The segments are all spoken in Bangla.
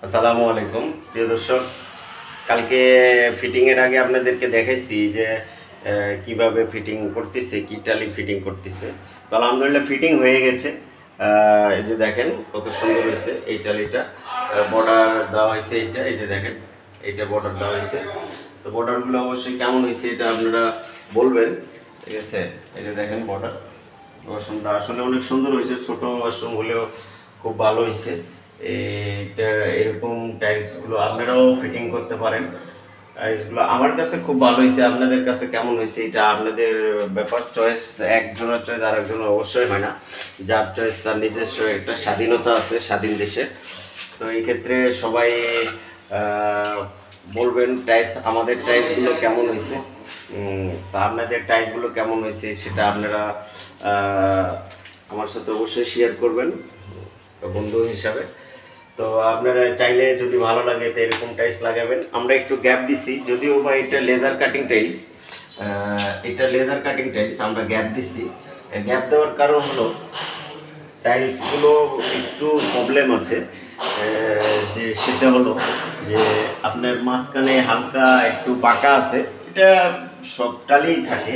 আসসালামু আলাইকুম প্রিয় দর্শক। কালকে ফিটিংয়ের আগে আপনাদেরকে দেখাইছি যে কিভাবে ফিটিং করতেছে, কি টালি ফিটিং করতেছে। তো আলহামদুলিল্লাহ ফিটিং হয়ে গেছে। এই যে দেখেন কত সুন্দর হয়েছে এই টালিটা। বর্ডার দেওয়া হয়েছে, এই যে দেখেন এইটা বর্ডার দেওয়া হয়েছে। তো বর্ডারগুলো অবশ্যই কেমন হয়েছে এটা আপনারা বলবেন, ঠিক আছে। এই যে দেখেন বর্ডার ওয়াশরুমটা আসলে অনেক সুন্দর হয়েছে, ছোট ওয়াশরুম হলেও খুব ভালো হয়েছে। এইটা এরকম টাইলসগুলো আপনারাও ফিটিং করতে পারেন। টাইলসগুলো আমার কাছে খুব ভালো হয়েছে, আপনাদের কাছে কেমন হয়েছে এটা আপনাদের ব্যাপার। চয়েস একজনের চয়েস আর একজনের অবশ্যই হয় না, যার চয়েস তার নিজস্ব একটা স্বাধীনতা আছে স্বাধীন দেশে। তো এই ক্ষেত্রে সবাই বলবেন টাইলস, আমাদের টাইলসগুলো কেমন হয়েছে, তা আপনাদের টাইলসগুলো কেমন হয়েছে সেটা আপনারা আমার সাথে অবশ্যই শেয়ার করবেন বন্ধু হিসাবে। তো আপনারা চাইলে যদি ভালো লাগে তো এরকম টাইলস লাগাবেন। আমরা একটু গ্যাপ দিছি, যদিও বা এটা লেজার কাটিং টাইলস, এটা লেজার কাটিং টাইলস আমরা গ্যাপ দিছি। গ্যাপ দেওয়ার কারণ হলো টাইলসগুলো একটু প্রবলেম আছে, যে সেটা হলো যে আপনার মাঝখানে হালকা একটু বাঁকা আছে। এটা সব টালেই থাকে,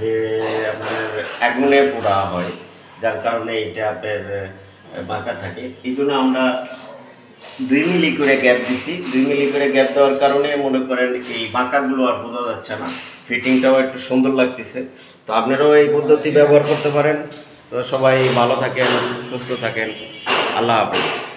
যে আপনার আগুনে পোড়া হয়, যার কারণে এটা আপনার বাঁকা থাকে। এই জন্য আমরা 2 মিলি করে গ্যাপ দিছি। 2 মিলি করে গ্যাপ দেওয়ার কারণে মনে করেন এই বাঁকাগুলো আর বোঝা যাচ্ছে না, ফিটিংটাও একটু সুন্দর লাগতেছে। তো আপনারাও এই পদ্ধতি ব্যবহার করতে পারেন। তো সবাই ভালো থাকেন, সুস্থ থাকেন। আল্লাহ হাফেজ।